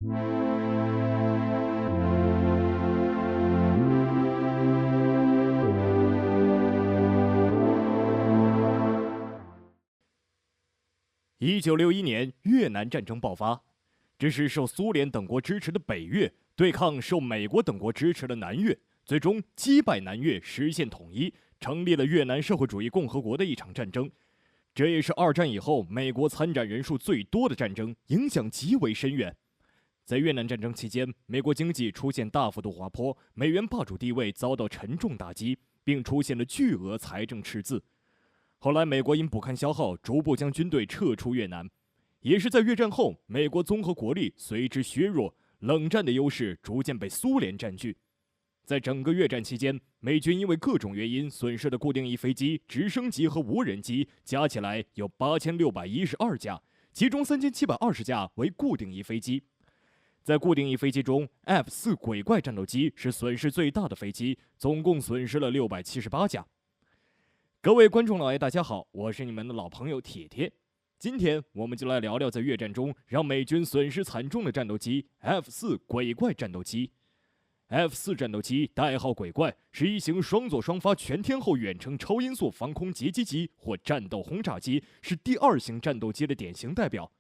1961年，越南战争爆发，这是受苏联等国支持的北越对抗受美国等国支持的南越，最终击败南越，实现统一，成立了越南社会主义共和国的一场战争。这也是二战以后美国参战人数最多的战争，影响极为深远。在越南战争期间，美国经济出现大幅度滑坡，美元霸主地位遭到沉重打击，并出现了巨额财政赤字。后来，美国因不堪消耗，逐步将军队撤出越南。也是在越战后，美国综合国力随之削弱，冷战的优势逐渐被苏联占据。在整个越战期间，美军因为各种原因损失的固定翼飞机、直升机和无人机加起来有8612架，其中3720架为固定翼飞机。在固定翼飞机中 ，F-4鬼怪战斗机是损失最大的飞机，总共损失了678架。各位观众老爷，大家好，我是你们的老朋友铁铁。今天我们就来聊聊在越战中让美军损失惨重的战斗机 F-4鬼怪战斗机。F-4战斗机代号鬼怪，是一型双座双发全天候远程超音速防空截击机或战斗轰炸机，是第二型战斗机的典型代表。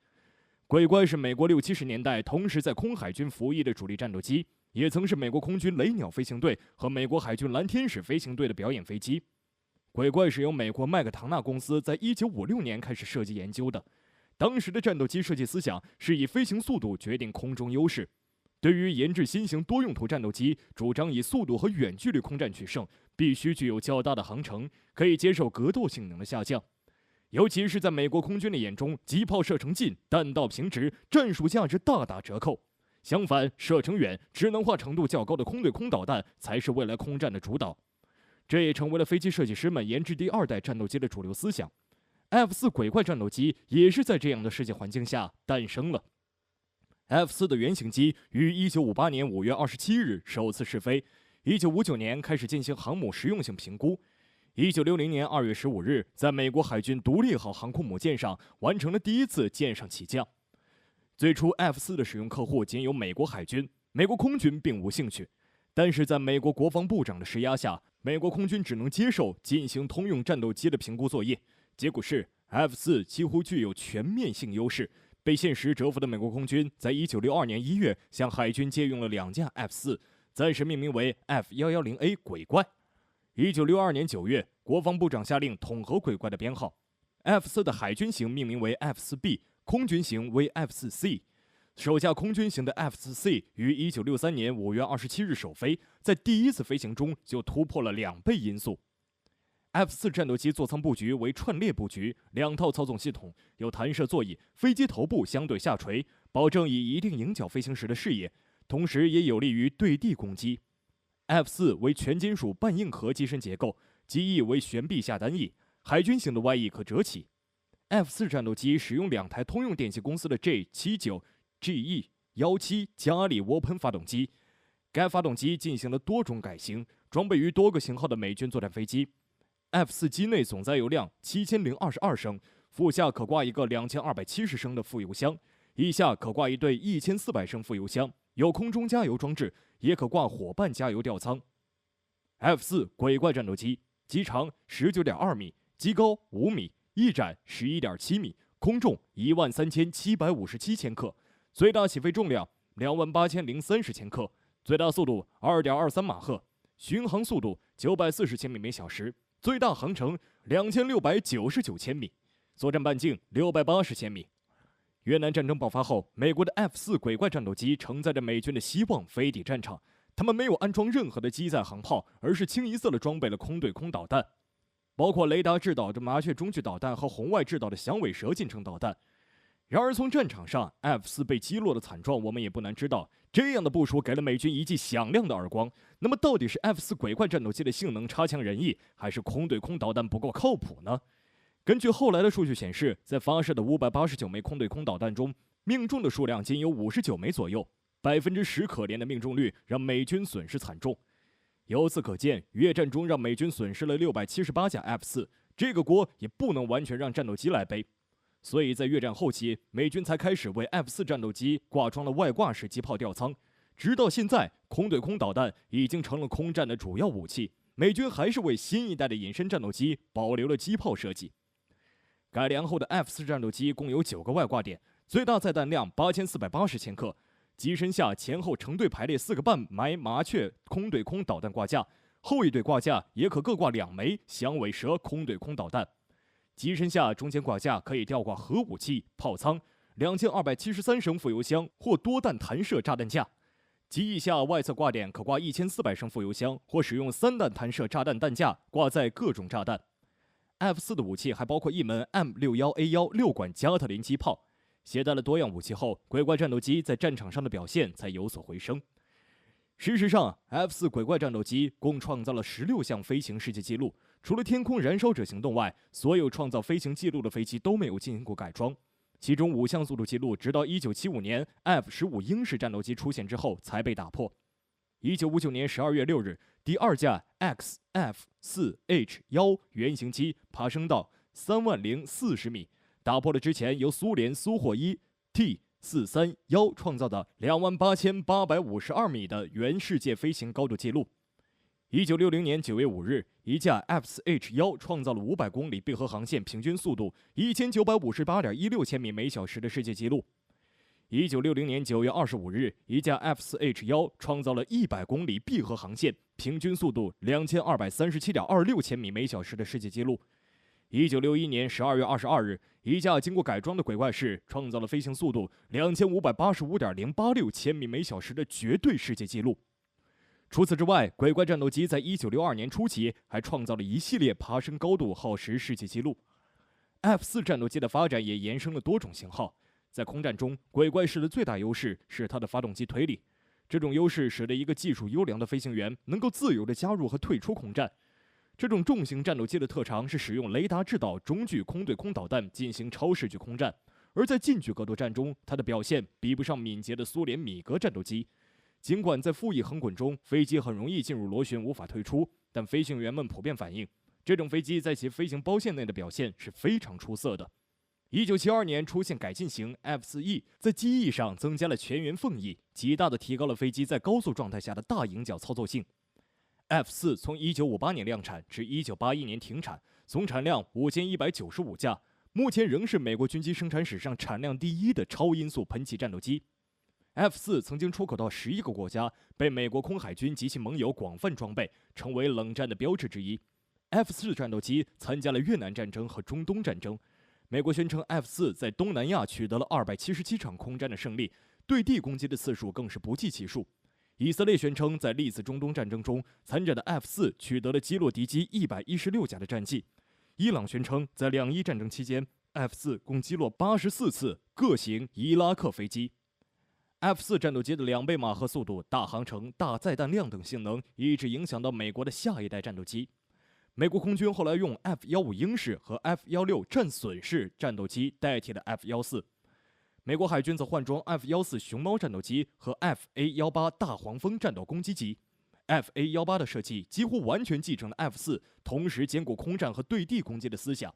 鬼怪是美国60、70年代同时在空海军服役的主力战斗机，也曾是美国空军雷鸟飞行队和美国海军蓝天使飞行队的表演飞机。鬼怪是由美国麦克唐纳公司在1956年开始设计研究的。当时的战斗机设计思想是以飞行速度决定空中优势。对于研制新型多用途战斗机，主张以速度和远距离空战取胜，必须具有较大的航程，可以接受格斗性能的下降。尤其是在美国空军的眼中，机炮射程近，弹道平直，战术价值大打折扣。相反，射程远、智能化程度较高的空对空导弹才是未来空战的主导。这也成为了飞机设计师们研制第二代战斗机的主流思想。F-4鬼怪战斗机也是在这样的世界环境下诞生了。F-4的原型机于1958年5月27日首次试飞，1959年开始进行航母实用性评估，1960年2月15日在美国海军独立号航空母舰上完成了第一次舰上起降。最初 F-4的使用客户仅有美国海军，美国空军并无兴趣。但是在美国国防部长的施压下，美国空军只能接受进行通用战斗机的评估作业。结果是 F-4几乎具有全面性优势。被现实折服的美国空军在1962年1月向海军借用了2架 F-4，暂时命名为 F-110A 鬼怪。1962年9月，国防部长下令统合鬼怪的编号。F-4的海军型命名为 F-4B， 空军型为 F-4C。首架空军型的 F-4C 于1963年5月27日首飞，在第一次飞行中就突破了2倍音速。F-4战斗机座舱布局为串列布局，2套操纵系统，有弹射座椅，飞机头部相对下垂，保证以一定迎角飞行时的视野，同时也有利于对地攻击。F-4为全金属半硬核机身结构，机翼为悬臂下单翼，海军型的外翼可折起。F-4战斗机使用2台通用电气公司的 J79GE17加力涡喷发动机，该发动机进行了多种改型，装备于多个型号的美军作战飞机。F-4机内总载油量7022升，副下可挂一个2270升的副油箱，翼下可挂一对1400升副油箱，有空中加油装置，也可挂伙伴加油吊舱。F-4鬼怪战斗机，机长19.2米，机高5米，翼展11.7米，空重13757千克，最大起飞重量28030千克，最大速度2.23马赫，巡航速度940千米每小时。最大航程2699千米，作战半径680千米。越南战争爆发后，美国的 F-4鬼怪战斗机承载着美军的希望飞抵战场。他们没有安装任何的机载航炮，而是清一色地装备了空对空导弹，包括雷达制导的麻雀中距导弹和红外制导的响尾蛇近程导弹。然而，从战场上 F-4被击落的惨状，我们也不难知道，这样的部署给了美军一记响亮的耳光。那么，到底是 F-4鬼怪战斗机的性能差强人意，还是空对空导弹不够靠谱呢？根据后来的数据显示，在发射的589枚空对空导弹中，命中的数量仅有59枚左右，10%可怜的命中率让美军损失惨重。由此可见，越战中让美军损失了678架 F-4，这个锅也不能完全让战斗机来背。所以在越战后期，美军才开始为 F4战斗机挂装了外挂式机炮吊舱。直到现在，空对空导弹已经成了空战的主要武器，美军还是为新一代的隐身战斗机保留了机炮设计。改良后的 F4战斗机共有9个外挂点，最大载弹量8480千克，机身下前后成对排列4个半埋麻雀空对空导弹挂架，后一对挂架也可各挂2枚响尾蛇空对空导弹。机身下中间挂架可以吊挂核武器、炮仓、2273升副油箱或多弹弹射炸弹架。机翼下外侧挂点可挂1400升副油箱，或使用3弹弹射炸弹弹架挂载各种炸弹。F4的武器还包括一门 M61A1 6管加特林机炮。携带了多样武器后，鬼怪战斗机在战场上的表现才有所回升。事实上 ，F4鬼怪战斗机共创造了16项飞行世界纪录。除了天空燃烧者行动外，所有创造飞行纪录的飞机都没有进行过改装。其中5项速度纪录，直到1975年 F-15英式战斗机出现之后才被打破。1959年12月6日，第2架 XF-4H1原型机爬升到30040米，打破了之前由苏联苏霍伊 T-431创造的28852米的原世界飞行高度纪录。1960年9月5日，一架 F-4H1创造了500公里闭合航线平均速度1958.16千米每小时的世界纪录。1960年9月25日，一架 F-4H1创造了100公里闭合航线平均速度2237.26千米每小时的世界纪录。1961年12月22日，一架经过改装的鬼怪式创造了飞行速度2585.086千米每小时的绝对世界纪录。除此之外，鬼怪战斗机在1962年初期还创造了一系列爬升高度耗时世界纪录。F4战斗机的发展也延伸了多种型号。在空战中，鬼怪式的最大优势是它的发动机推力，这种优势使得一个技术优良的飞行员能够自由地加入和退出空战。这种重型战斗机的特长是使用雷达制导中距空对空导弹进行超视距空战，而在近距格斗战中，它的表现比不上敏捷的苏联米格战斗机。尽管在负翼横滚中，飞机很容易进入螺旋无法退出，但飞行员们普遍反映，这种飞机在其飞行包线内的表现是非常出色的。1972年出现改进型 F4E， 在机翼上增加了全圆凤翼，极大地提高了飞机在高速状态下的大迎角操作性。F4从1958年量产至1981年停产，总产量5195架，目前仍是美国军机生产史上产量第1的超音速喷气战斗机。F4曾经出口到11个国家，被美国空海军及其盟友广泛装备，成为冷战的标志之一。F4战斗机参加了越南战争和中东战争。美国宣称 F4在东南亚取得了277场空战的胜利，对地攻击的次数更是不计其数。以色列宣称在历次中东战争中参战的 F4取得了击落敌机116架的战绩。伊朗宣称在两伊战争期间 ，F4共击落84次各型伊拉克飞机。F4战斗机的2倍马赫速度、大航程、大载弹量等性能，一直影响到美国的下一代战斗机。美国空军后来用 F-15英式和 F-16战损式战斗机代替了 F-14。美国海军则换装 F-14熊猫战斗机和 F-A-18大黄蜂战斗攻击机。F-A-18的设计几乎完全继承了 F-4，同时兼顾空战和对地攻击的思想。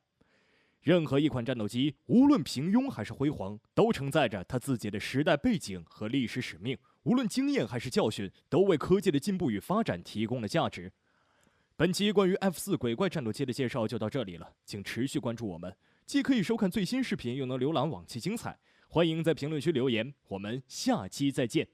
任何一款战斗机，无论平庸还是辉煌，都承载着它自己的时代背景和历史使命。无论经验还是教训，都为科技的进步与发展提供了价值。本期关于 F4鬼怪战斗机的介绍就到这里了，请持续关注我们，既可以收看最新视频，又能浏览往期精彩。欢迎在评论区留言，我们下期再见。